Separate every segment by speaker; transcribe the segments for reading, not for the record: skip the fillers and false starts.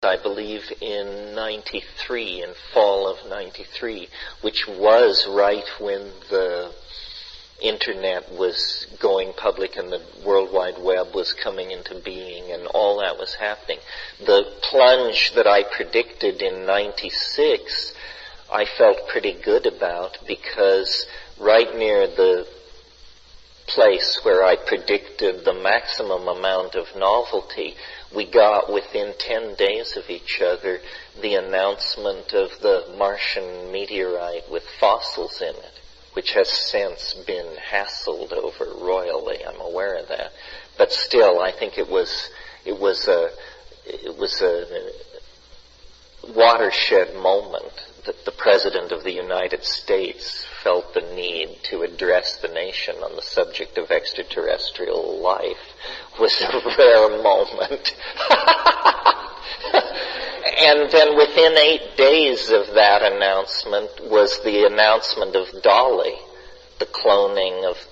Speaker 1: I believe in 93, in fall of 93, which was right when the internet was going public and the World Wide Web was coming into being and all that was happening. The plunge that I predicted in 96, I felt pretty good about, because right near the place where I predicted the maximum amount of novelty, we got within 10 days of each other the announcement of the Martian meteorite with fossils in it, which has since been hassled over royally. I'm aware of that, but still, I think it was a watershed moment that the President of the United States felt the need to address the nation on the subject of extraterrestrial life. Was a rare moment. And then within 8 days of that announcement was the announcement of Dolly, the cloning of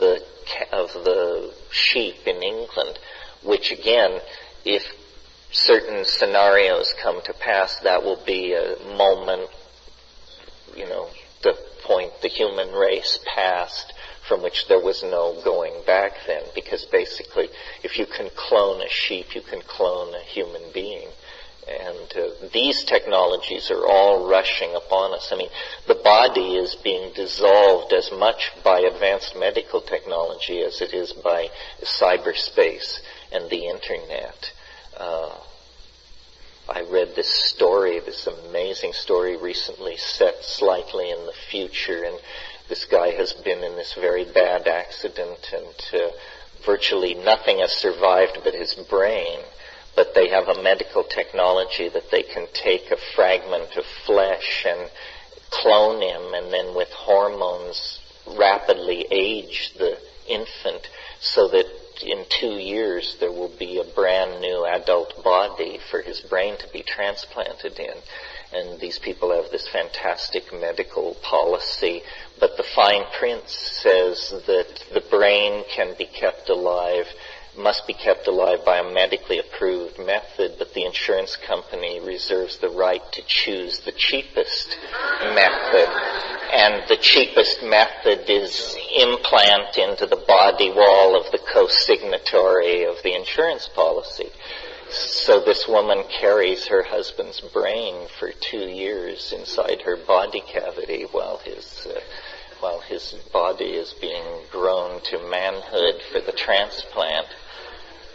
Speaker 1: the sheep in England, which again, if certain scenarios come to pass, that will be a moment, the point the human race passed from which there was no going back then, because basically if you can clone a sheep, you can clone a human being. And these technologies are all rushing upon us. I mean, the body is being dissolved as much by advanced medical technology as it is by cyberspace and the internet. I read this amazing story recently, set slightly in the future, and this guy has been in this very bad accident, and virtually nothing has survived but his brain. But they have a medical technology that they can take a fragment of flesh and clone him, and then with hormones rapidly age the infant so that in 2 years there will be a brand new adult body for his brain to be transplanted in. And these people have this fantastic medical policy, but the fine print says that the brain can be kept alive, must be kept alive by a medically approved method, but the insurance company reserves the right to choose the cheapest method. And the cheapest method is implant into the body wall of the co-signatory of the insurance policy. So this woman carries her husband's brain for 2 years inside her body cavity while his body is being grown to manhood for the transplant.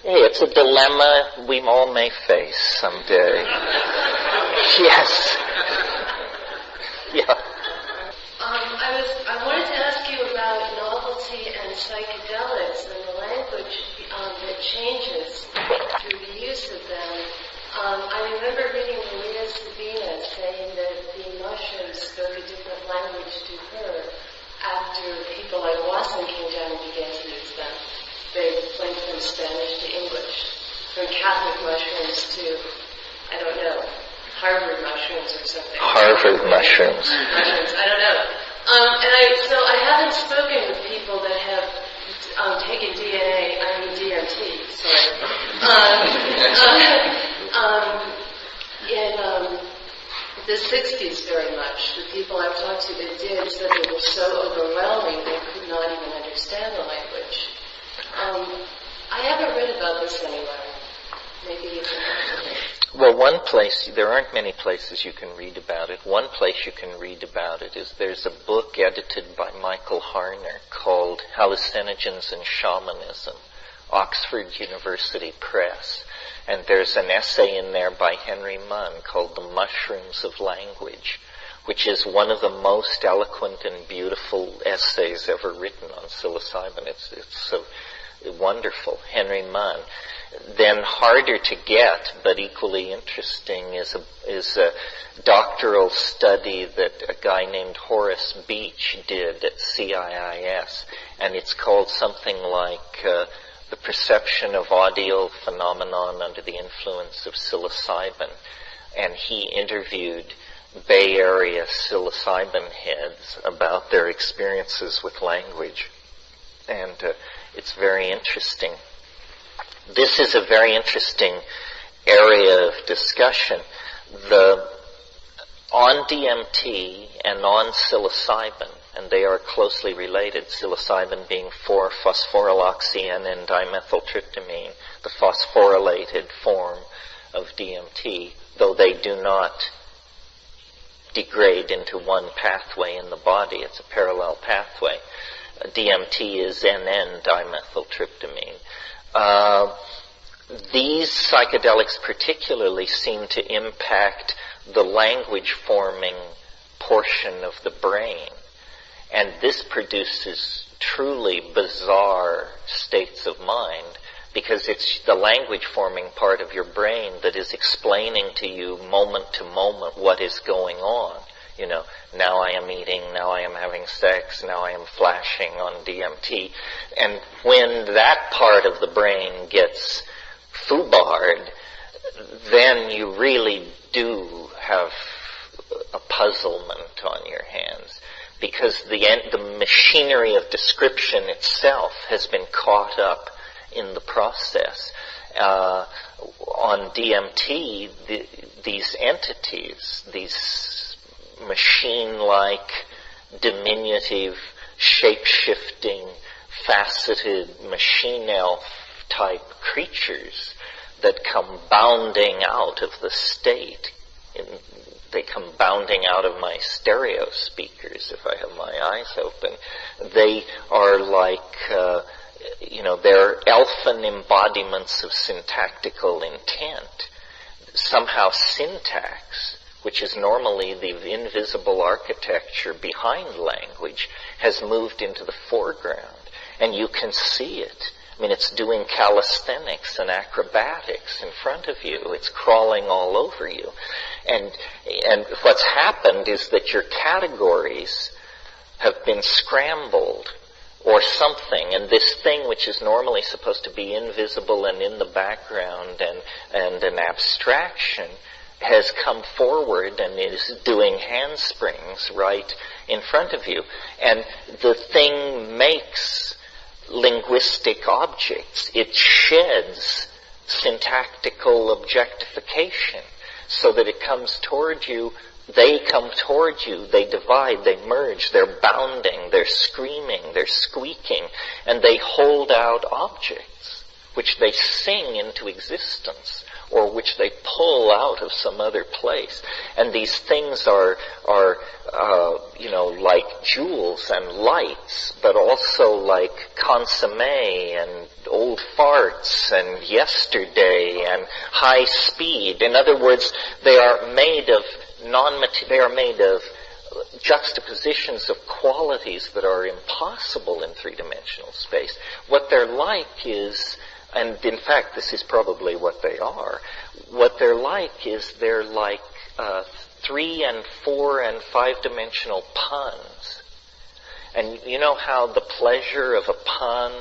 Speaker 1: Hey, it's a dilemma we all may face someday. Yes. Yeah.
Speaker 2: I wanted to ask you about novelty and psychedelics and the language that changes through the use of them. I remember reading Maria Sabina saying that the mushrooms spoke a different language to her after people like Watson came down and began to use them. They went from Spanish to English, from Catholic mushrooms to, I don't know, Harvard mushrooms or something.
Speaker 1: Harvard mushrooms.
Speaker 2: I don't know. So I haven't spoken with people that have taken DMT, sorry. In the 60s very much. The people I've talked to that did said they were so overwhelming they could not even understand the language. I haven't read about this anywhere. Maybe you can.
Speaker 1: Well, one place, there aren't many places you can read about it. One place you can read about it is there's a book edited by Michael Harner called Hallucinogens and Shamanism, Oxford University Press. And there's an essay in there by Henry Munn called The Mushrooms of Language, which is one of the most eloquent and beautiful essays ever written on psilocybin. It's so wonderful. Henry Munn. Then harder to get, but equally interesting, is a doctoral study that a guy named Horace Beach did at CIIS, and it's called something like The Perception of Audio Phenomenon Under the Influence of Psilocybin. And he interviewed Bay Area psilocybin heads about their experiences with language. And it's very interesting. This is a very interesting area of discussion. On DMT and on psilocybin, and they are closely related, psilocybin being 4-phosphoryloxy-N and dimethyltryptamine, the phosphorylated form of DMT, though they do not degrade into one pathway in the body. It's a parallel pathway. DMT is N-dimethyltryptamine. These psychedelics particularly seem to impact the language-forming portion of the brain. And this produces truly bizarre states of mind, because it's the language-forming part of your brain that is explaining to you moment to moment what is going on. You know, now I am eating, now I am having sex, now I am flashing on DMT. And when that part of the brain gets foobarred, then you really do have a puzzlement on your hands, because the machinery of description itself has been caught up in the process. On DMT, these entities, these machine-like, diminutive, shape-shifting, faceted machine elf-type creatures that come bounding out of the state. They come bounding out of my stereo speakers if I have my eyes open. They are like, they're elfin embodiments of syntactical intent. Somehow syntax, which is normally the invisible architecture behind language, has moved into the foreground. And you can see it. I mean, it's doing calisthenics and acrobatics in front of you. It's crawling all over you. And what's happened is that your categories have been scrambled or something, and this thing which is normally supposed to be invisible and in the background and an abstraction has come forward and is doing handsprings right in front of you. And the thing makes linguistic objects. It sheds syntactical objectification so that it comes toward you. They come toward you, they divide, they merge, they're bounding, they're screaming, they're squeaking, and they hold out objects which they sing into existence or which they pull out of some other place. And these things are like jewels and lights, but also like consomme and old farts and yesterday and high speed. In other words, they are made of juxtapositions of qualities that are impossible in three-dimensional space. What they're like is, and in fact this is probably what they are, what they're like is they're like 3 and 4 and 5-dimensional puns. And you know how the pleasure of a pun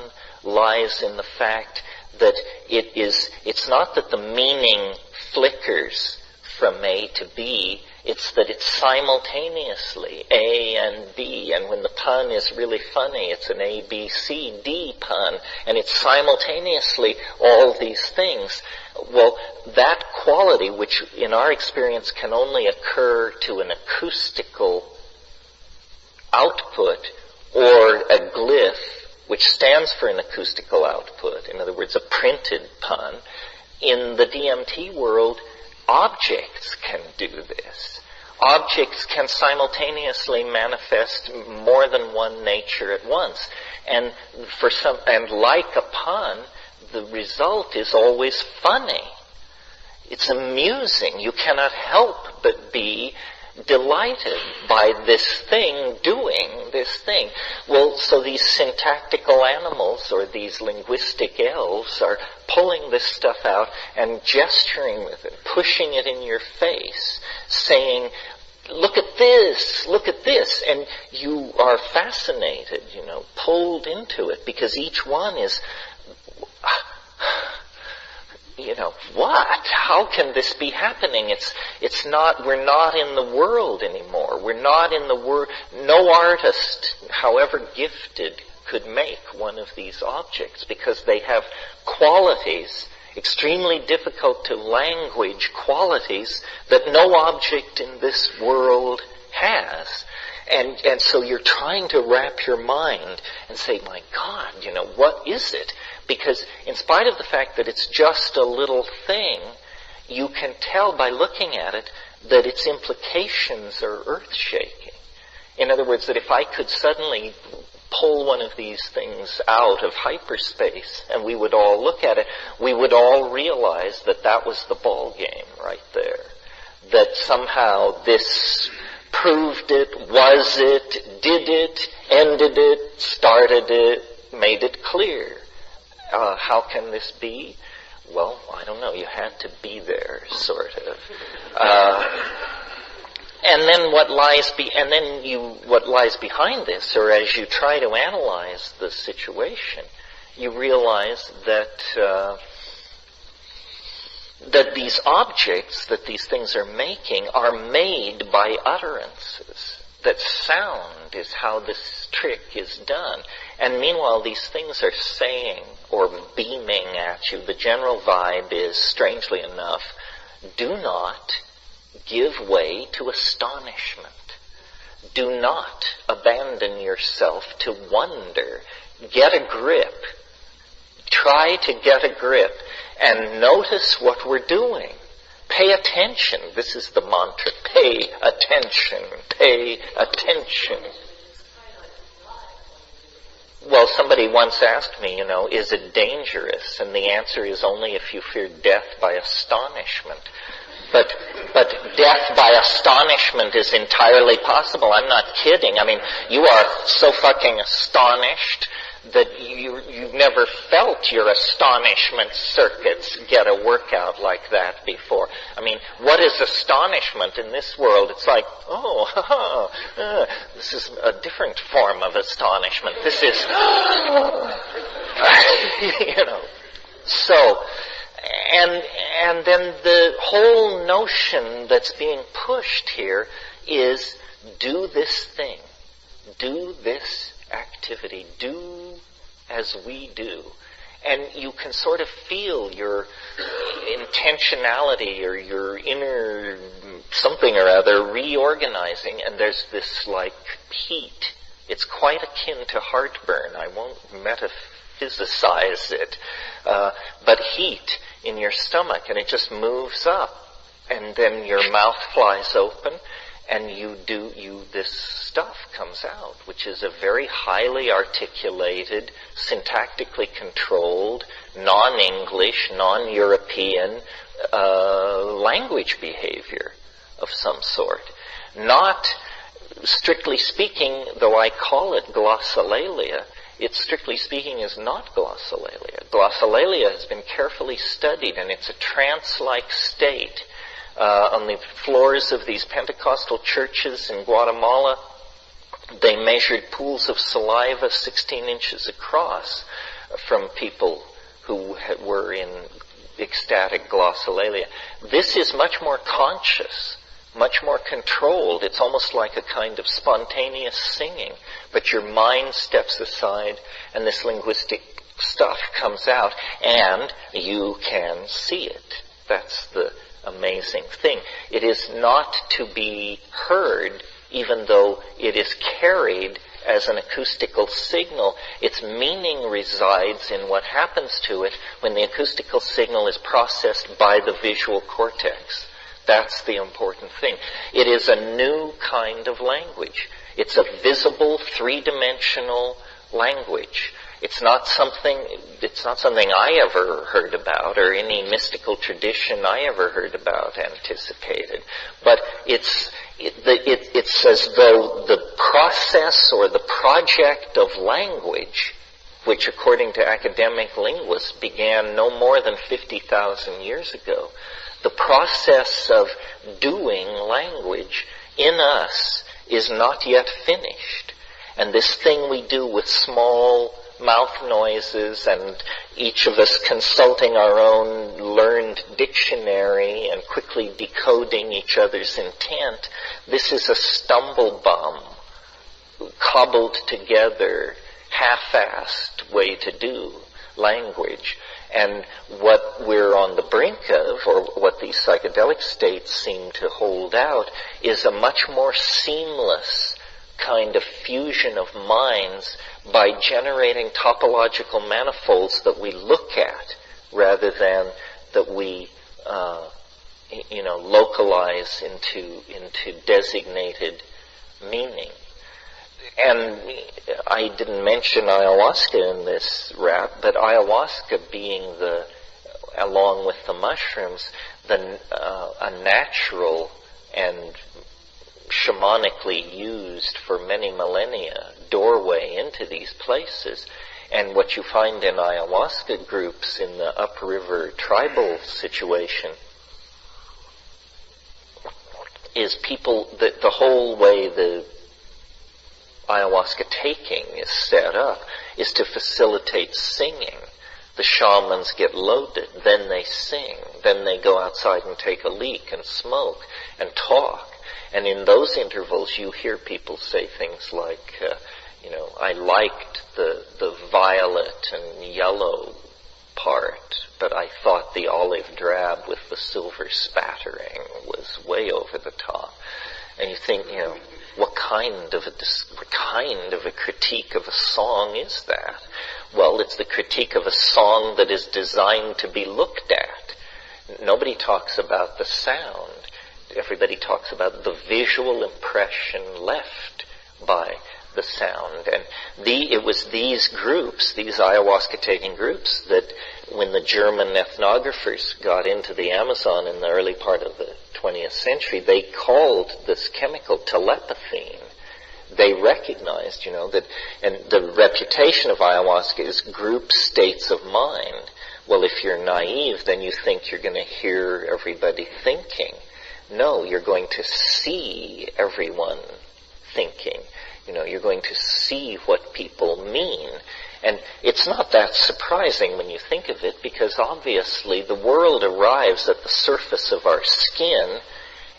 Speaker 1: lies in the fact that it's not that the meaning flickers from A to B, it's that it's simultaneously A and B, and when the pun is really funny, it's an A, B, C, D pun, and it's simultaneously all these things. Well, that quality, which in our experience can only occur to an acoustical output or a glyph, which stands for an acoustical output, in other words, a printed pun, in the DMT world, objects can do this. Objects can simultaneously manifest more than one nature at once. And like a pun, the result is always funny. It's amusing. You cannot help but be delighted by this thing doing this thing. Well, so these syntactical animals or these linguistic elves are pulling this stuff out and gesturing with it, pushing it in your face, saying, look at this, and you are fascinated, pulled into it, because each one is, what? How can this be happening? It's not, we're not in the world anymore. We're not in the world. No artist, however gifted, could make one of these objects because they have qualities extremely difficult to language qualities that no object in this world has. And so you're trying to wrap your mind and say, my God, what is it? Because in spite of the fact that it's just a little thing, you can tell by looking at it that its implications are earth-shaking. In other words, that if I could suddenly pull one of these things out of hyperspace and we would all look at it, we would all realize that that was the ball game right there. That somehow this proved it, was it, did it, ended it, started it, made it clear. How can this be? Well, I don't know. You had to be there, sort of. And then what lies behind this, or as you try to analyze the situation, you realize that these objects that these things are making are made by utterances. That sound is how this trick is done. And meanwhile, these things are saying or beaming at you. The general vibe is, strangely enough, do not give way to astonishment. Do not abandon yourself to wonder. Get a grip. Try to get a grip and notice what we're doing. Pay attention. This is the mantra. Pay attention. Pay attention. Well, somebody once asked me, is it dangerous? And the answer is only if you fear death by astonishment. But death by astonishment is entirely possible. I'm not kidding. I mean, you are so fucking astonished that you've never felt your astonishment circuits get a workout like that before. I mean, what is astonishment in this world? It's like, this is a different form of astonishment. This is, So, and then the whole notion that's being pushed here is do this thing, do this activity, do as we do. And you can sort of feel your intentionality or your inner something or other reorganizing, and there's this like heat. It's quite akin to heartburn. I won't metaphysicize it, but heat in your stomach, and it just moves up, and then your mouth flies open, and this stuff comes out, which is a very highly articulated, syntactically controlled, non-English, non-European language behavior of some sort. Not, strictly speaking, though I call it glossolalia, it strictly speaking is not glossolalia. Glossolalia has been carefully studied, and it's a trance-like state. On the floors of these Pentecostal churches in Guatemala, they measured pools of saliva 16 inches across from people who were in ecstatic glossolalia. This is much more conscious, much more controlled. It's almost like a kind of spontaneous singing, but your mind steps aside and this linguistic stuff comes out and you can see it. That's the amazing thing. It is not to be heard even though it is carried as an acoustical signal. Its meaning resides in what happens to it when the acoustical signal is processed by the visual cortex. That's the important thing. It is a new kind of language. It's a visible, three-dimensional language. It's not something I ever heard about or any mystical tradition I ever heard about anticipated. But it's as though the process or the project of language, which according to academic linguists began no more than 50,000 years ago, the process of doing language in us is not yet finished. And this thing we do with small mouth noises and each of us consulting our own learned dictionary and quickly decoding each other's intent, this is a stumble bomb, cobbled together, half-assed way to do language. And what we're on the brink of, or what these psychedelic states seem to hold out, is a much more seamless kind of fusion of minds by generating topological manifolds that we look at rather than that we localize into designated meaning. And I didn't mention ayahuasca in this rap, but ayahuasca being along with the mushrooms, a natural and shamanically used for many millennia doorway into these places. And what you find in ayahuasca groups in the upriver tribal situation is people, the whole way the ayahuasca taking is set up is to facilitate singing. The shamans get loaded, then they sing, then they go outside and take a leak and smoke and talk. And in those intervals you hear people say things like, I liked the violet and yellow part, but I thought the olive drab with the silver spattering was way over the top. And you think, what kind of a critique of a song is that? Well, it's the critique of a song that is designed to be looked at. Nobody talks about the sound. Everybody talks about the visual impression left by the sound. And it was these groups, these ayahuasca-taking groups, that when the German ethnographers got into the Amazon in the early part of the 20th century, they called this chemical telepathine. They recognized, that, and the reputation of ayahuasca is group states of mind. Well, if you're naive, then you think you're going to hear everybody thinking. No, you're going to see everyone thinking. You're going to see what people mean. And it's not that surprising when you think of it, because obviously the world arrives at the surface of our skin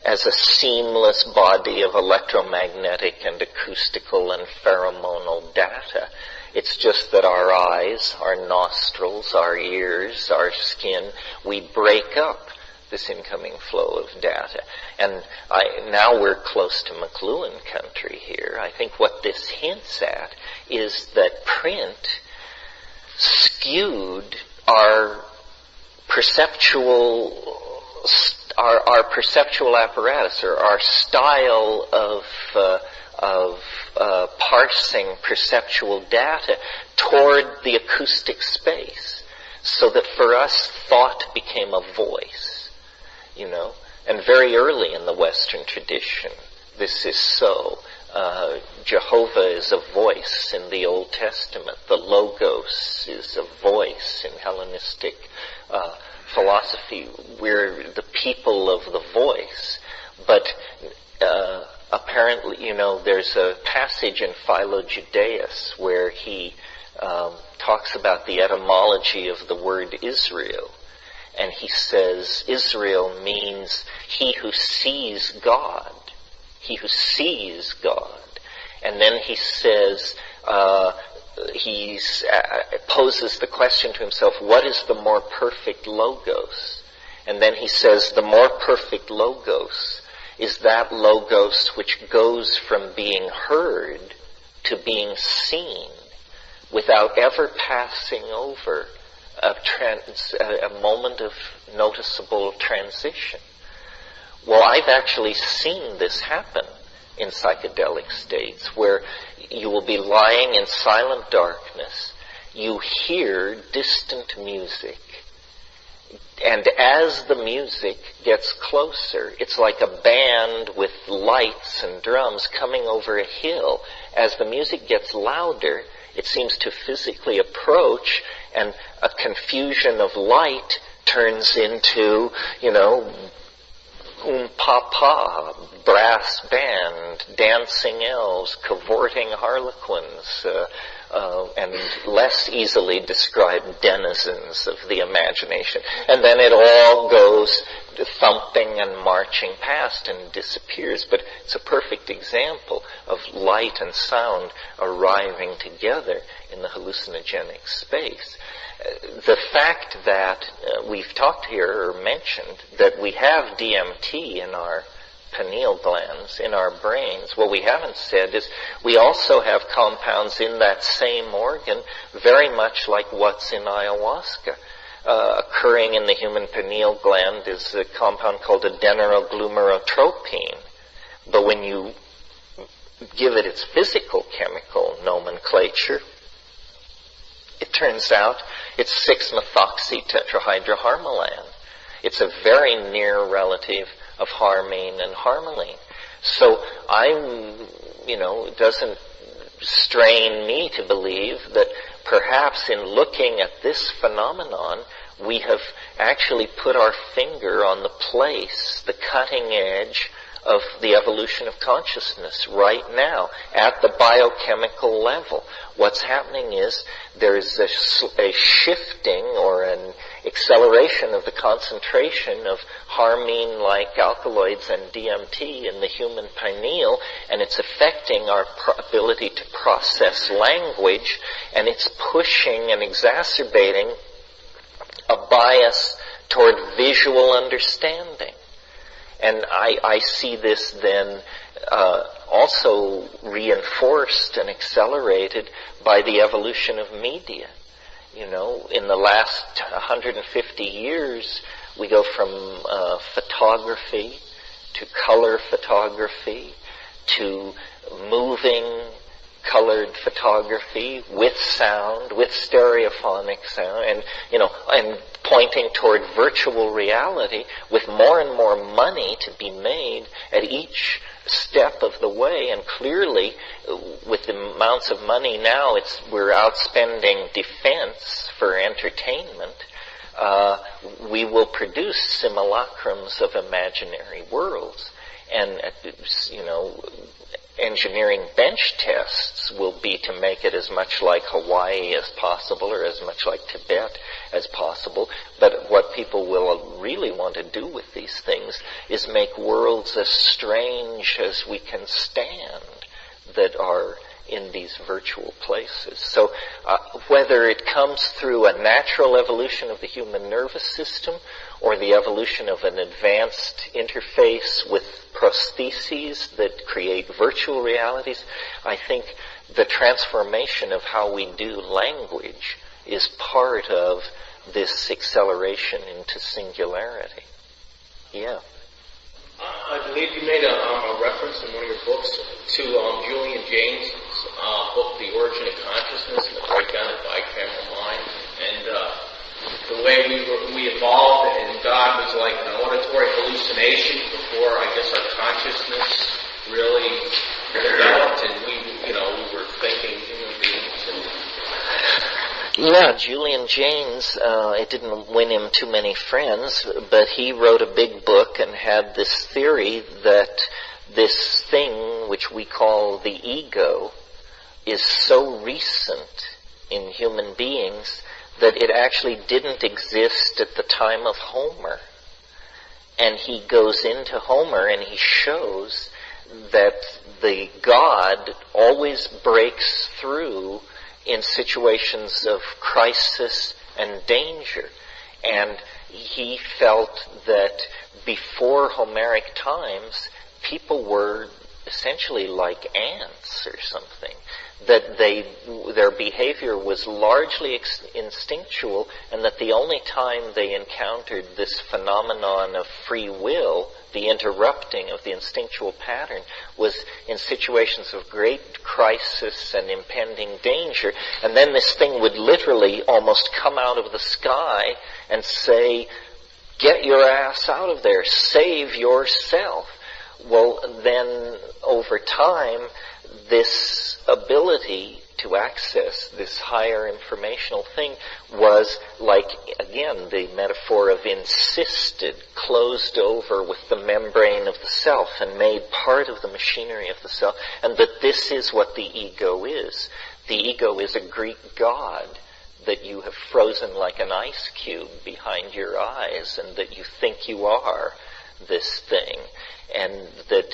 Speaker 1: as a seamless body of electromagnetic and acoustical and pheromonal data. It's just that our eyes, our nostrils, our ears, our skin, we break up this incoming flow of data. And now we're close to McLuhan country here. I think what this hints at is that print skewed our perceptual apparatus, or our style of parsing perceptual data toward the acoustic space, so that for us thought became a voice. And very early in the Western tradition, this is so. Jehovah is a voice in the Old Testament. The Logos is a voice in Hellenistic philosophy. We're the people of the voice. But apparently, there's a passage in Philo-Judaeus where he talks about the etymology of the word Israel. And he says Israel means he who sees God. He who sees God. And then he says, he poses the question to himself, what is the more perfect logos? And then he says, the more perfect logos is that logos which goes from being heard to being seen without ever passing over a moment of noticeable transition. Well, I've actually seen this happen in psychedelic states, where you will be lying in silent darkness, you hear distant music, and as the music gets closer, it's like a band with lights and drums coming over a hill. As the music gets louder, it seems to physically approach, and a confusion of light turns into, pa, brass band, dancing elves, cavorting harlequins, and less easily described denizens of the imagination. And then it all goes thumping and marching past and disappears. But it's a perfect example of light and sound arriving together in the hallucinogenic space. The fact that we've talked here or mentioned that we have DMT in our pineal glands, in our brains, what we haven't said is we also have compounds in that same organ very much like what's in ayahuasca. Occurring in the human pineal gland is a compound called adenosine. But when you give it its physical chemical nomenclature, it turns out it's 6-methoxy-tetrahydroharmalan. It's a very near relative of harmine and harmaline. So it doesn't strain me to believe that perhaps in looking at this phenomenon, we have actually put our finger on the place, the cutting edge of the evolution of consciousness right now at the biochemical level. What's happening is there's a shifting or an acceleration of the concentration of harmine-like alkaloids and DMT in the human pineal, and it's affecting our ability to process language, and it's pushing and exacerbating a bias toward visual understanding. And I see this then also reinforced and accelerated by the evolution of media. In the last 150 years, we go from photography to color photography to moving colored photography with sound, with stereophonic sound, and pointing toward virtual reality with more and more money to be made at each step of the way. And clearly, with the amounts of money now, we're outspending defense for entertainment. We will produce simulacrums of imaginary worlds. And, engineering bench tests will be to make it as much like Hawaii as possible or as much like Tibet as possible. But what people will really want to do with these things is make worlds as strange as we can stand that are in these virtual places. So whether it comes through a natural evolution of the human nervous system or the evolution of an advanced interface with prostheses that create virtual realities, I think the transformation of how we do language is part of this acceleration into singularity. Yeah.
Speaker 3: I believe you made a reference in one of your books to Julian Jaynes' book, The Origin of Consciousness and the Breakdown of Bicameral Mind. And the way we evolved and God was like an auditory hallucination before, I guess, our consciousness really developed, and we were thinking human beings.
Speaker 1: Yeah, Julian Jaynes, it didn't win him too many friends, but he wrote a big book and had this theory that this thing which we call the ego is so recent in human beings that it actually didn't exist at the time of Homer. And he goes into Homer and he shows that the God always breaks through in situations of crisis and danger. And he felt that before Homeric times, people were essentially like ants or something, that their behavior was largely instinctual, and that the only time they encountered this phenomenon of free will, the interrupting of the instinctual pattern, was in situations of great crisis and impending danger. And then this thing would literally almost come out of the sky and say, "Get your ass out of there, save yourself." Well, then over time, this ability to access this higher informational thing was like, again, the metaphor of encysted, closed over with the membrane of the self and made part of the machinery of the self, and that this is what the ego is. The ego is a Greek god that you have frozen like an ice cube behind your eyes, and that you think you are this thing, and that,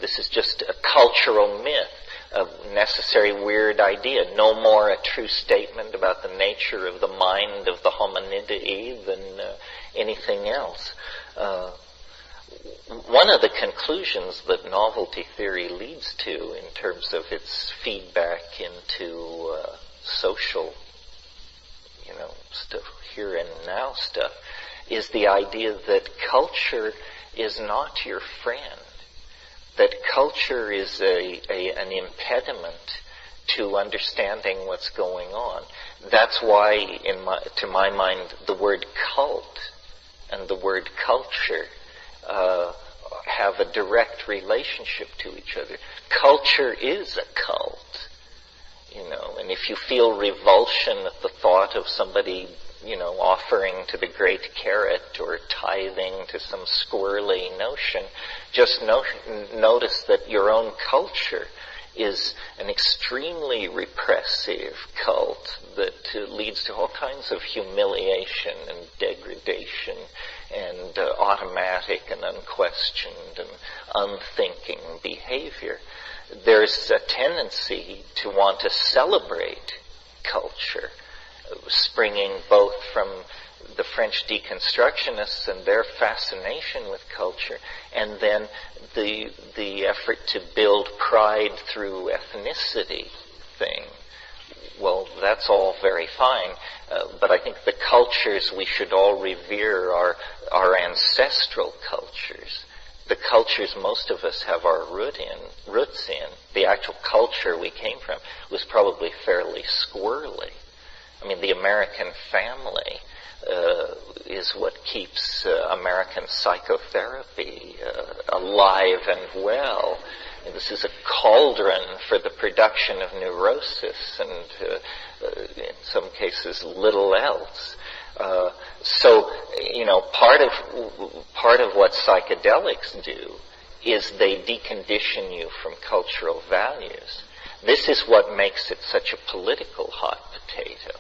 Speaker 1: this is just a cultural myth, a necessary weird idea, no more a true statement about the nature of the mind of the hominidae than anything else. One of the conclusions that novelty theory leads to in terms of its feedback into social, stuff, here and now stuff, is the idea that culture is not your friend, that culture is an impediment to understanding what's going on. That's why, to my mind, the word cult and the word culture have a direct relationship to each other. Culture is a cult, and if you feel revulsion at the thought of somebody, offering to the great carrot or tithing to some squirrely notion, just notice that your own culture is an extremely repressive cult that leads to all kinds of humiliation and degradation and automatic and unquestioned and unthinking behavior. There's a tendency to want to celebrate culture, springing both from the French deconstructionists and their fascination with culture, and then the effort to build pride through ethnicity thing. Well, that's all very fine, but I think the cultures we should all revere are our ancestral cultures. The cultures most of us have our roots in. The actual culture we came from was probably fairly squirrely. I mean, the American family is what keeps American psychotherapy alive and well. And this is a cauldron for the production of neurosis and, in some cases, little else. So, part of what psychedelics do is they decondition you from cultural values. This is what makes it such a political hot potato.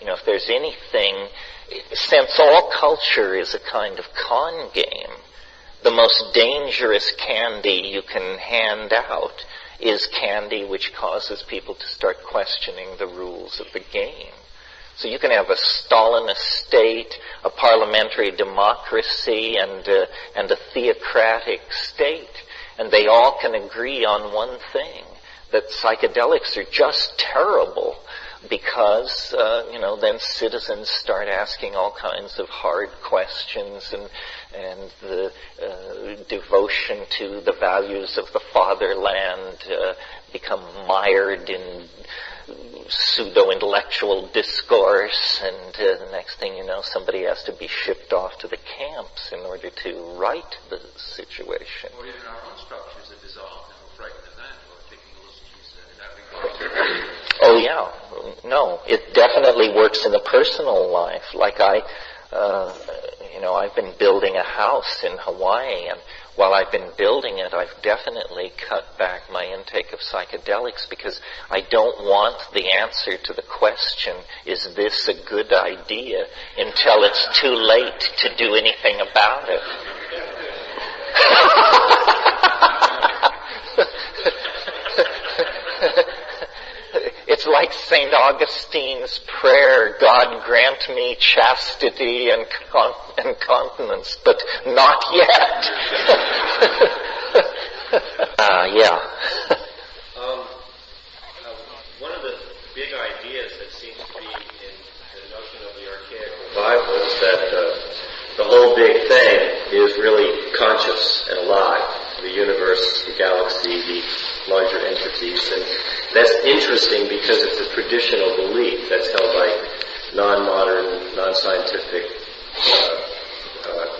Speaker 1: If there's anything, since all culture is a kind of con game, the most dangerous candy you can hand out is candy which causes people to start questioning the rules of the game. So you can have a Stalinist state, a parliamentary democracy, and a theocratic state, and they all can agree on one thing, that psychedelics are just terrible, because, then citizens start asking all kinds of hard questions, and the devotion to the values of the fatherland become mired in pseudo-intellectual discourse, and the next thing you know, somebody has to be shipped off to the camps in order to right the situation.
Speaker 4: Or even our own structures are dissolved, and we're frightened of that, or taking illusions in that regard.
Speaker 1: Oh yeah, no, it definitely works in the personal life. Like I've been building a house in Hawaii, and while I've been building it, I've definitely cut back my intake of psychedelics because I don't want the answer to the question, is this a good idea, until it's too late to do anything about it. It's like St. Augustine's prayer, God grant me chastity and continence, but not yet. Yeah.
Speaker 4: One of the big ideas that seems to be in the notion of the archaic revival is that the whole big thing is really conscious and alive. The universe, the galaxy, the larger entities. And that's interesting because it's a traditional belief that's held by non-modern, non-scientific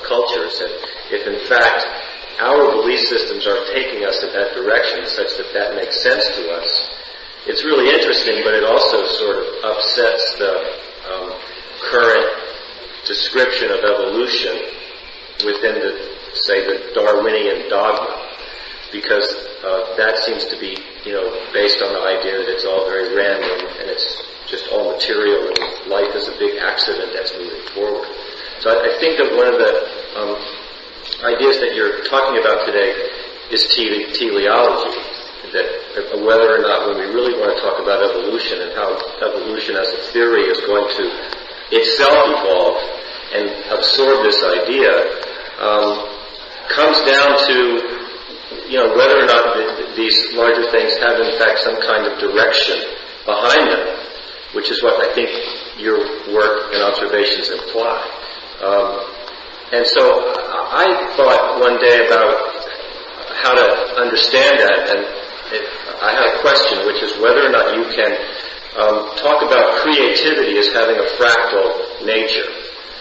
Speaker 4: cultures. And if in fact our belief systems are taking us in that direction such that that makes sense to us, it's really interesting, but it also sort of upsets the current description of evolution within the Darwinian dogma, because that seems to be, based on the idea that it's all very random and it's just all material and life is a big accident that's moving forward. So I think that one of the ideas that you're talking about today is teleology, that whether or not when we really want to talk about evolution and how evolution as a theory is going to itself evolve and absorb this idea, comes down to, whether or not these larger things have in fact some kind of direction behind them, which is what I think your work and observations imply. And so I thought one day about how to understand that, and I had a question, which is whether or not you can talk about creativity as having a fractal nature,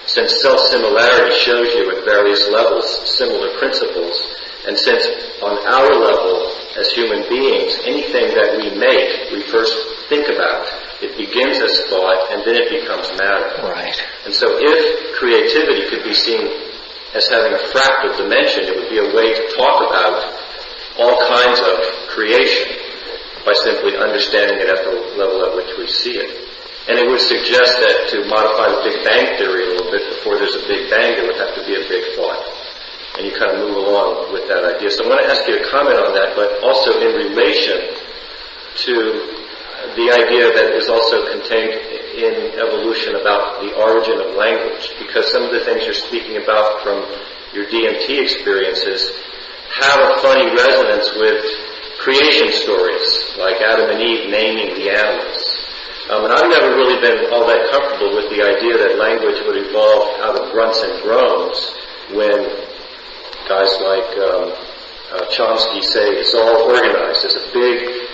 Speaker 4: since self-similarity shows you at various levels similar principles, and since on our level as human beings, anything that we make, we first think about. It begins as thought, and then it becomes matter.
Speaker 1: Right.
Speaker 4: And so if creativity could be seen as having a fractal dimension, it would be a way to talk about all kinds of creation by simply understanding it at the level at which we see it. And it would suggest that to modify the Big Bang theory a little bit, before there's a Big Bang, there would have to be a big thought. And you kind of move along with that idea. So I want to ask you to comment on that, but also in relation to the idea that is also contained in evolution about the origin of language, because some of the things you're speaking about from your DMT experiences have a funny resonance with creation stories, like Adam and Eve naming the animals. And I've never really been all that comfortable with the idea that language would evolve out of grunts and groans when guys like Chomsky say it's all organized. There's a big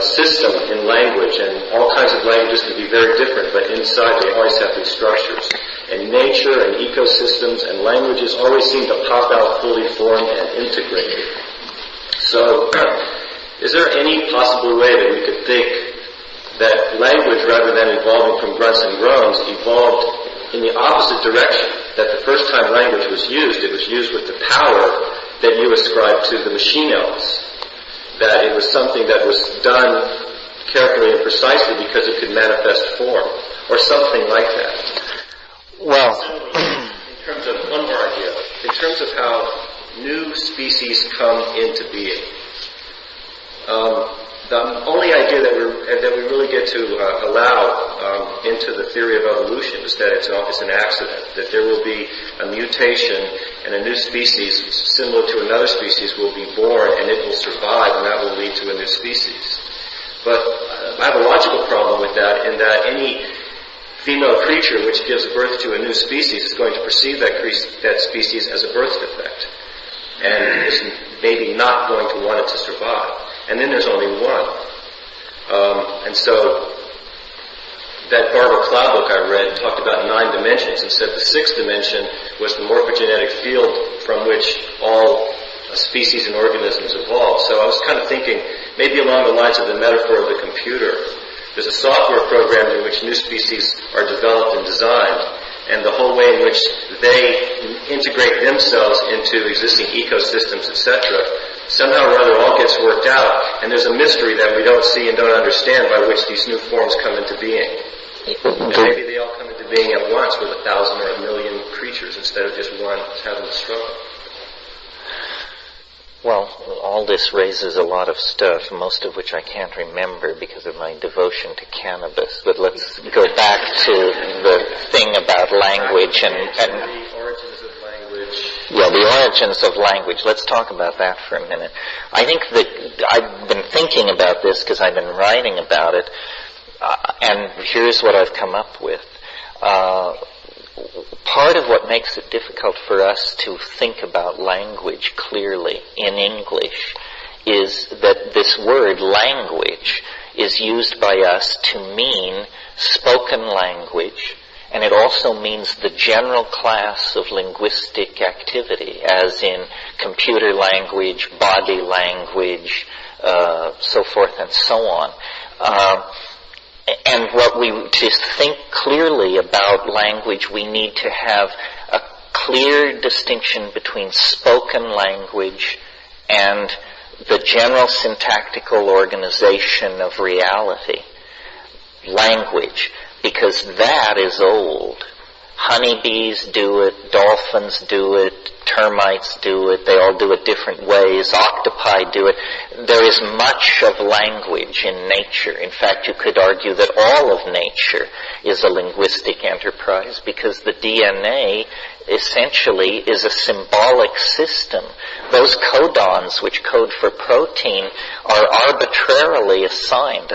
Speaker 4: system in language, and all kinds of languages can be very different, but inside they always have these structures. And nature and ecosystems and languages always seem to pop out fully formed and integrated. So, is there any possible way that we could think that language, rather than evolving from grunts and groans, evolved in the opposite direction? That the first time language was used, it was used with the power that you ascribe to the machine elves. That it was something that was done carefully and precisely because it could manifest form, or something like that.
Speaker 1: Well,
Speaker 4: in terms of one more idea, in terms of how new species come into being, the only idea that we really get to allow into the theory of evolution is that it's an accident, that there will be a mutation and a new species similar to another species will be born and it will survive and that will lead to a new species. But I have a logical problem with that, in that any female creature which gives birth to a new species is going to perceive that species as a birth defect and is maybe not going to want it to survive. And then there's only one. And so that Barbara Cloud book I read talked about 9 dimensions and said the 6th dimension was the morphogenetic field from which all species and organisms evolve. So I was kind of thinking maybe along the lines of the metaphor of the computer. There's a software program in which new species are developed and designed, and the whole way in which they integrate themselves into existing ecosystems, etc., somehow or other all gets worked out, and there's a mystery that we don't see and don't understand by which these new forms come into being. And maybe they all come into being at once with 1,000 or 1,000,000 creatures instead of just one having the struggle.
Speaker 1: Well, all this raises a lot of stuff, most of which I can't remember because of my devotion to cannabis. But let's go back to the thing about language and
Speaker 4: the origins of language.
Speaker 1: Yeah, the origins of language. Let's talk about that for a minute. I think that I've been thinking about this because I've been writing about it, and here's what I've come up with. Part of what makes it difficult for us to think about language clearly in English is that this word language is used by us to mean spoken language, and it also means the general class of linguistic activity, as in computer language, body language, so forth and so on. And to think clearly about language, we need to have a clear distinction between spoken language and the general syntactical organization of reality. language, because that is old. Honeybees do it, dolphins do it, termites do it, they all do it different ways, octopi do it. There is much of language in nature. In fact, you could argue that all of nature is a linguistic enterprise, because the DNA essentially is a symbolic system. Those codons which code for protein are arbitrarily assigned,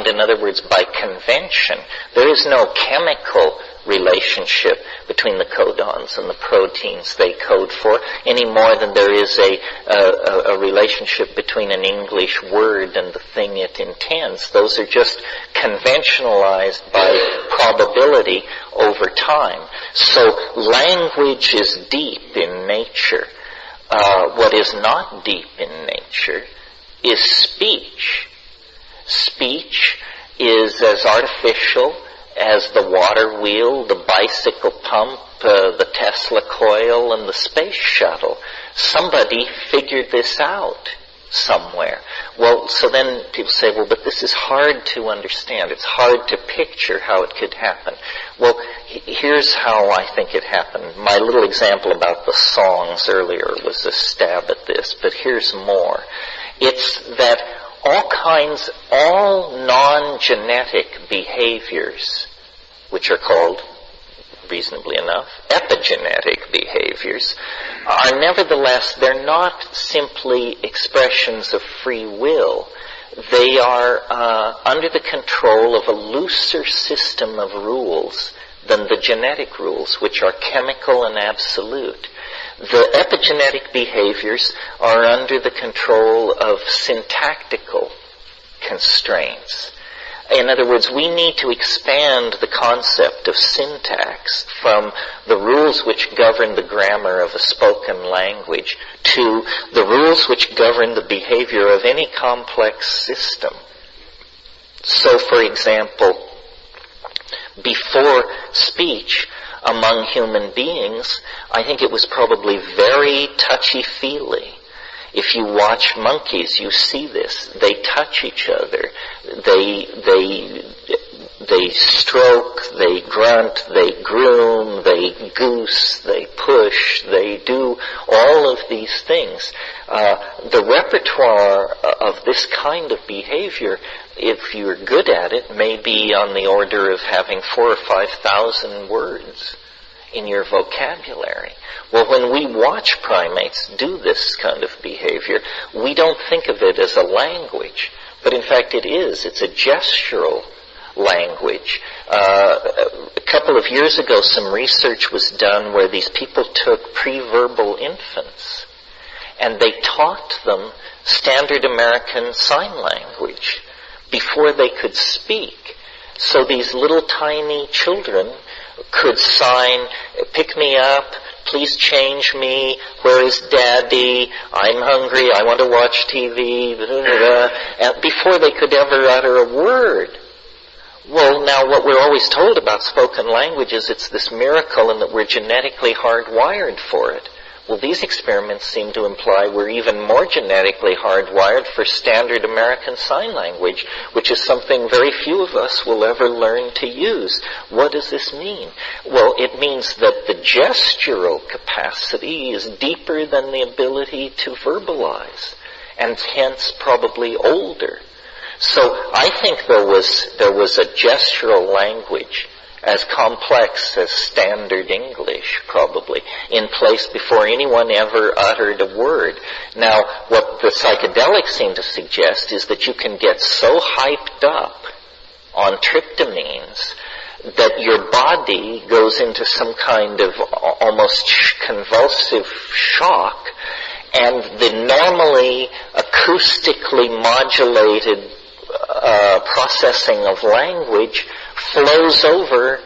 Speaker 1: in other words by convention. There is no chemical relationship between the codons and the proteins they code for, any more than there is a relationship between an English word and the thing it intends. Those are just conventionalized by probability over time. So language is deep in nature. What is not deep in nature is speech. Speech is as artificial as the water wheel, the bicycle pump, the Tesla coil, and the space shuttle. Somebody figured this out somewhere. Well, so then people say, well, but this is hard to understand. It's hard to picture how it could happen. Well, here's how I think it happened. My little example about the songs earlier was a stab at this, but here's more. It's that all non-genetic behaviors, which are called, reasonably enough, epigenetic behaviors, are nevertheless, they're not simply expressions of free will. They are under the control of a looser system of rules than the genetic rules, which are chemical and absolute. The epigenetic behaviors are under the control of syntactical constraints. In other words, we need to expand the concept of syntax from the rules which govern the grammar of a spoken language to the rules which govern the behavior of any complex system. So, for example, before speech among human beings, I think it was probably very touchy-feely. If you watch monkeys, you see this. They touch each other. They stroke, they grunt, they groom, they goose, they push, they do all of these things. The repertoire of this kind of behavior, if you're good at it, may be on the order of having 4,000 or 5,000 words in your vocabulary. Well, when we watch primates do this kind of behavior, we don't think of it as a language, but in fact it is. It's a gestural language. A couple of years ago, some research was done where these people took pre-verbal infants and they taught them standard American Sign Language before they could speak. So these little tiny children could sign, pick me up, please change me, where is daddy, I'm hungry, I want to watch TV, blah, blah, blah, and before they could ever utter a word. Well, now what we're always told about spoken language is it's this miracle and that we're genetically hardwired for it. Well, these experiments seem to imply we're even more genetically hardwired for standard American Sign Language, which is something very few of us will ever learn to use. What does this mean? Well, it means that the gestural capacity is deeper than the ability to verbalize, and hence probably older. So I think there was a gestural language as complex as standard English, probably, in place before anyone ever uttered a word. Now, what the psychedelics seem to suggest is that you can get so hyped up on tryptamines that your body goes into some kind of almost convulsive shock, and the normally acoustically modulated processing of language flows over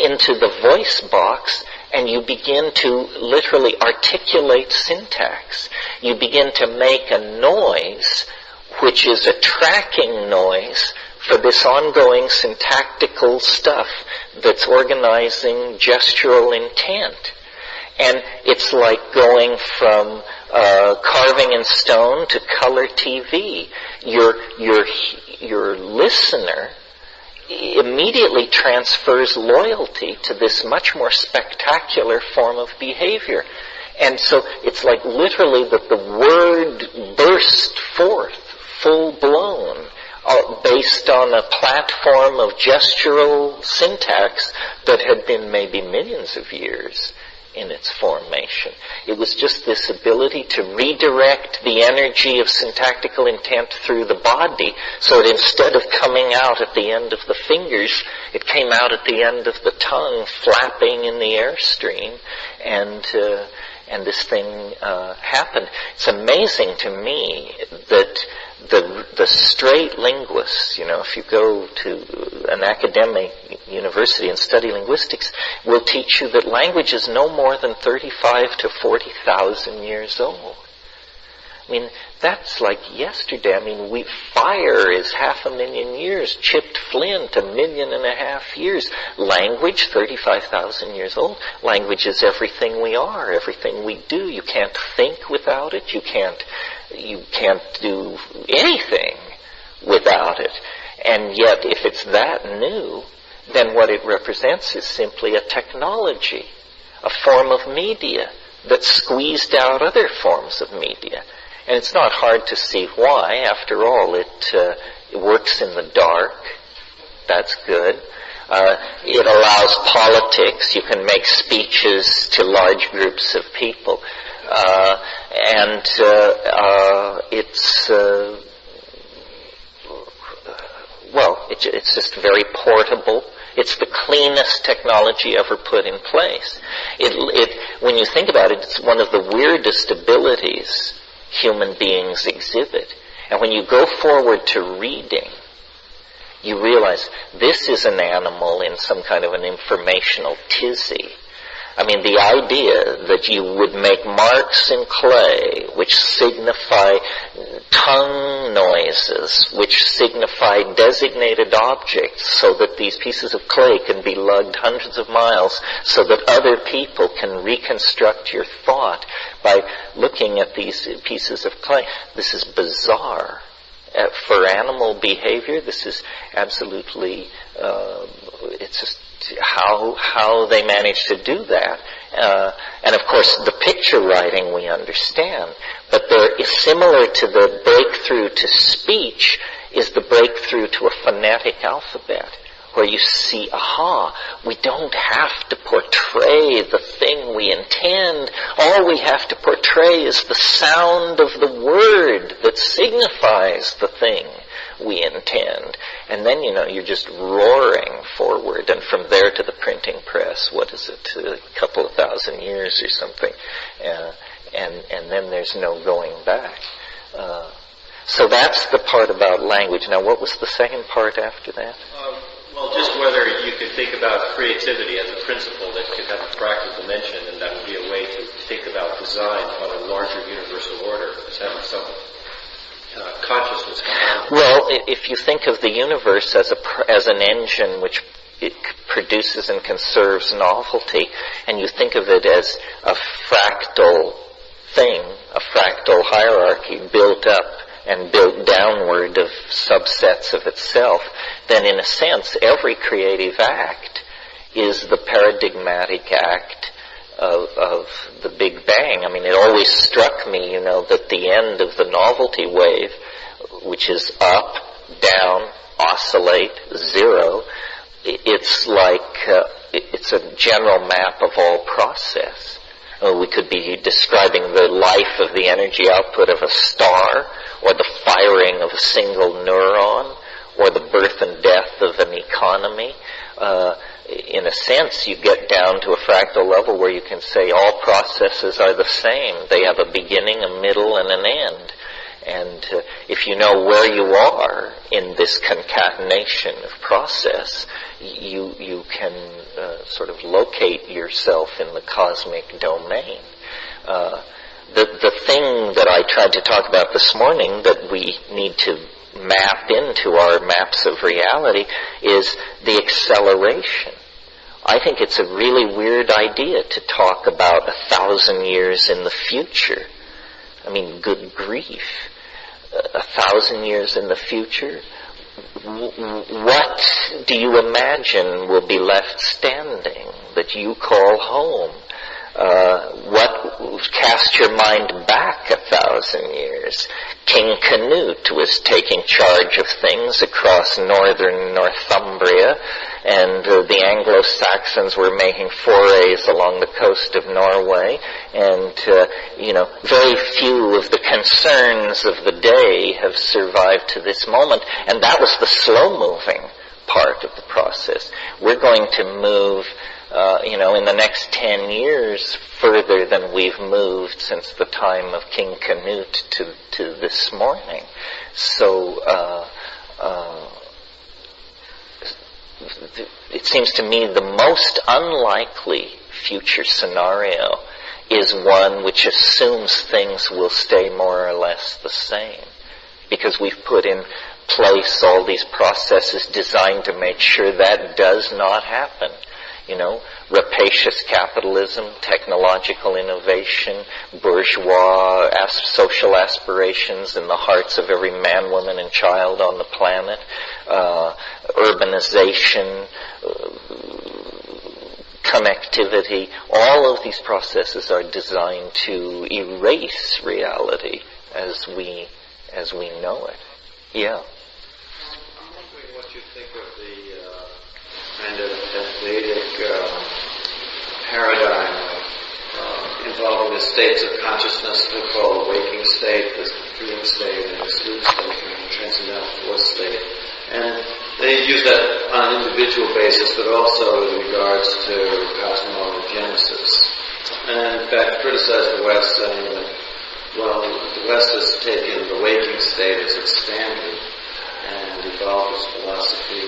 Speaker 1: into the voice box, and you begin to literally articulate syntax. You begin to make a noise, which is a tracking noise for this ongoing syntactical stuff that's organizing gestural intent. And it's like going from carving in stone to color TV. Your listener immediately transfers loyalty to this much more spectacular form of behavior. And so it's like literally that the word burst forth, full-blown, based on a platform of gestural syntax that had been maybe millions of years in its formation. It was just this ability to redirect the energy of syntactical intent through the body, so that instead of coming out at the end of the fingers, it came out at the end of the tongue, flapping in the airstream, and this thing happened. It's amazing to me that the straight linguists, if you go to an academic university and study linguistics, will teach you that language is no more than 35 to 40,000 years old. I mean, that's like yesterday. I mean, fire is 500,000 years. Chipped flint, 1.5 million years. Language, 35,000 years old. Language is everything we are, everything we do. You can't think without it. You can't do anything without it. And yet, if it's that new, then what it represents is simply a technology, a form of media that squeezed out other forms of media. And it's not hard to see why. After all, it works in the dark. That's good. It allows politics. You can make speeches to large groups of people. It's just very portable. It's the cleanest technology ever put in place. When you think about it, it's one of the weirdest abilities human beings exhibit. And when you go forward to reading, you realize this is an animal in some kind of an informational tizzy. I mean, the idea that you would make marks in clay which signify tongue noises, which signify designated objects, so that these pieces of clay can be lugged hundreds of miles, so that other people can reconstruct your thought by looking at these pieces of clay. This is bizarre. For animal behavior, this is absolutely, it's just how they manage to do that. And of course, the picture writing we understand. But similar to the breakthrough to speech is the breakthrough to a phonetic alphabet, where you see, we don't have to portray the thing we intend. All we have to portray is the sound of the word that signifies the thing we intend. And then, you're just roaring forward, and from there to the printing press, what is it, a couple of thousand years or something, and then there's no going back. So that's the part about language. Now, what was the second part after that?
Speaker 4: Well, just whether you could think about creativity as a principle that could have a practical dimension, and that would be a way to think about design on a larger universal order as having some consciousness.
Speaker 1: Well, if you think of the universe as an engine which it produces and conserves novelty, and you think of it as a fractal thing, a fractal hierarchy built up and built downward of subsets of itself, then in a sense every creative act is the paradigmatic act of the Big Bang. I mean, it always struck me, that the end of the novelty wave, which is up, down, oscillate, zero, it's like, it's a general map of all process. We could be describing the life of the energy output of a star, or the firing of a single neuron, or the birth and death of an economy. In a sense, you get down to a fractal level where you can say all processes are the same. They have a beginning, a middle, and an end. And if you know where you are in this concatenation of process, you can sort of locate yourself in the cosmic domain. The thing that I tried to talk about this morning that we need to map into our maps of reality is the acceleration I think it's a really weird idea to talk about 1,000 years in the future. I mean, good grief. 1,000 years in the future? What do you imagine will be left standing that you call home? Cast your mind back 1,000 years. King Canute was taking charge of things across northern Northumbria, and the Anglo-Saxons were making forays along the coast of Norway, and very few of the concerns of the day have survived to this moment, and that was the slow-moving part of the process. We're going to move in the next 10 years further than we've moved since the time of King Canute to this morning. So it seems to me the most unlikely future scenario is one which assumes things will stay more or less the same, because we've put in place all these processes designed to make sure that does not happen. Rapacious capitalism, technological innovation, bourgeois social aspirations in the hearts of every man, woman, and child on the planet, urbanization, connectivity. All of these processes are designed to erase reality as we know it. Yeah.
Speaker 4: I'm wondering what you think of the kind of Vedic paradigm involving the states of consciousness they call the waking state, the dream state, and the sleep state, and the transcendental fourth state. And they use that on an individual basis, but also in regards to cosmogenesis. And in fact, criticize the West, saying that, the West has taken the waking state as its standard and evolved its philosophy,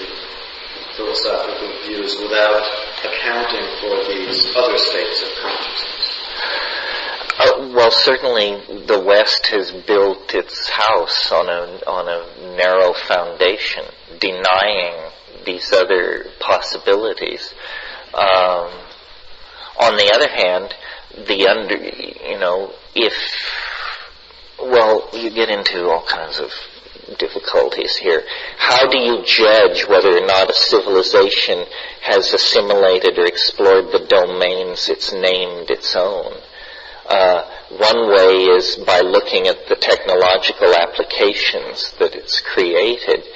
Speaker 4: philosophical views, without accounting for these other states of consciousness.
Speaker 1: Well, certainly the West has built its house on a narrow foundation, denying these other possibilities. On the other hand, you get into all kinds of difficulties here. How do you judge whether or not a civilization has assimilated or explored the domains it's named its own? One way is by looking at the technological applications that it's created.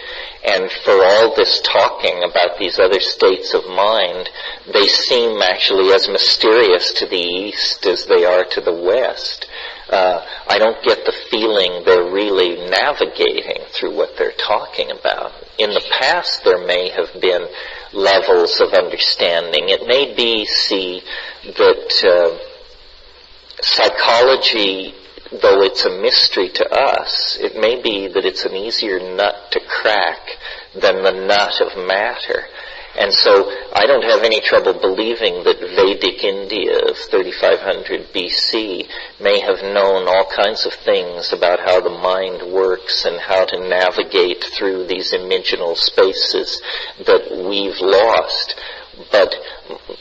Speaker 1: And for all this talking about these other states of mind, they seem actually as mysterious to the East as they are to the West. I don't get the feeling they're really navigating through what they're talking about. In the past, there may have been levels of understanding. It may be, that psychology, though it's a mystery to us, it may be that it's an easier nut to crack than the nut of matter. And so I don't have any trouble believing that Vedic India of 3500 BC may have known all kinds of things about how the mind works and how to navigate through these imaginal spaces that we've lost. But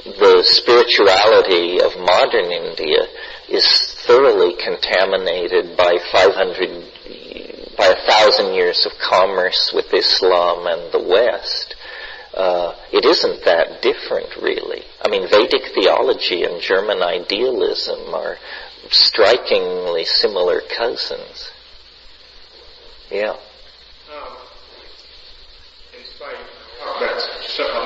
Speaker 1: the spirituality of modern India is thoroughly contaminated by 1,000 years of commerce with Islam and the West. It isn't that different, really. I mean, Vedic theology and German idealism are strikingly similar cousins. Yeah.
Speaker 5: In spite, talk about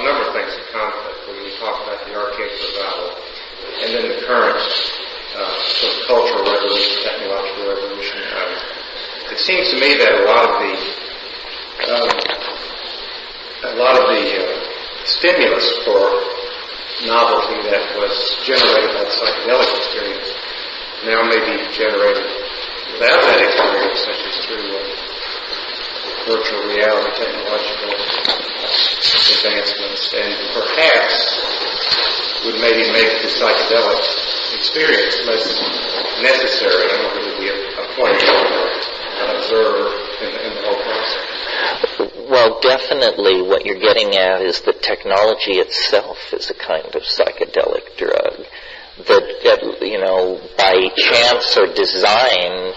Speaker 5: a number of things in conflict when we talk about the archaic revival and then the current sort of cultural revolution, technological revolution. It seems to me that a lot of the stimulus for novelty that was generated by the psychedelic experience now may be generated without that experience, such as through virtual reality, technological advancements, and perhaps would maybe make the psychedelic experience less necessary in order to be a point of observer in the whole process.
Speaker 1: Well, Well, definitely what you're getting at is that technology itself is a kind of psychedelic drug. That, by chance or design,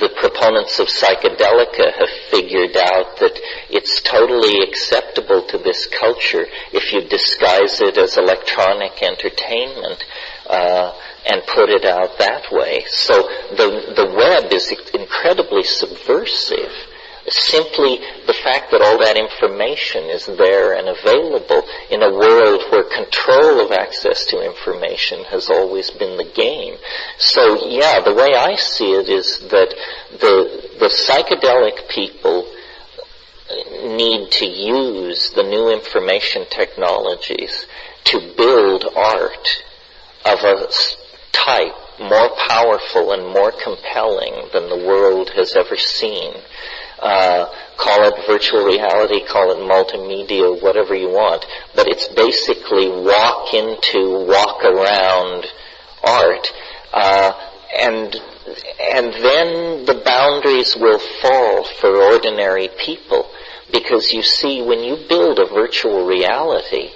Speaker 1: the proponents of psychedelica have figured out that it's totally acceptable to this culture if you disguise it as electronic entertainment and put it out that way. So the web is incredibly subversive. Simply the fact that all that information is there and available in a world where control of access to information has always been the game. So, yeah, the way I see it is that the psychedelic people need to use the new information technologies to build art of a type more powerful and more compelling than the world has ever seen. Call it virtual reality, call it multimedia, whatever you want, but it's basically walk around art, and then the boundaries will fall for ordinary people, because you see, when you build a virtual reality,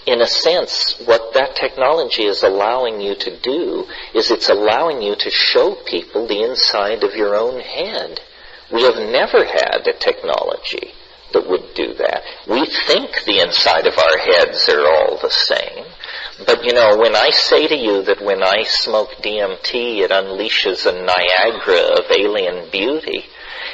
Speaker 1: in a sense, what that technology is allowing you to do is it's allowing you to show people the inside of your own head. We have never had a technology that would do that. We think the inside of our heads are all the same. But, when I say to you that when I smoke DMT, it unleashes a Niagara of alien beauty,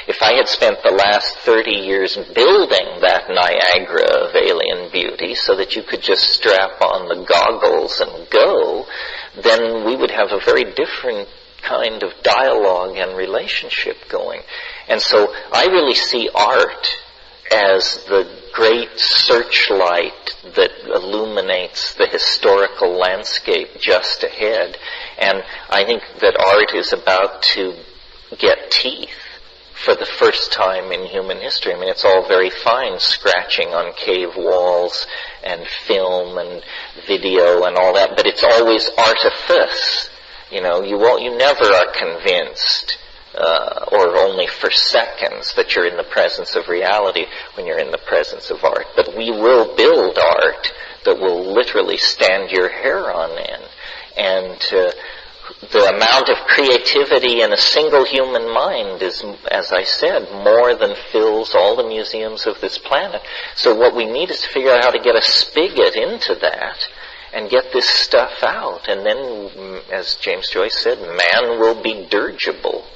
Speaker 1: if I had spent the last 30 years building that Niagara of alien beauty so that you could just strap on the goggles and go, then we would have a very different kind of dialogue and relationship going. And so I really see art as the great searchlight that illuminates the historical landscape just ahead. And I think that art is about to get teeth for the first time in human history. I mean, it's all very fine scratching on cave walls and film and video and all that, but it's always artifice. You never are convinced, or only for seconds, that you're in the presence of reality when you're in the presence of art. But we will build art that will literally stand your hair on end. And the amount of creativity in a single human mind is, as I said, more than fills all the museums of this planet. So what we need is to figure out how to get a spigot into that and get this stuff out. And then, as James Joyce said, man will be dirigible.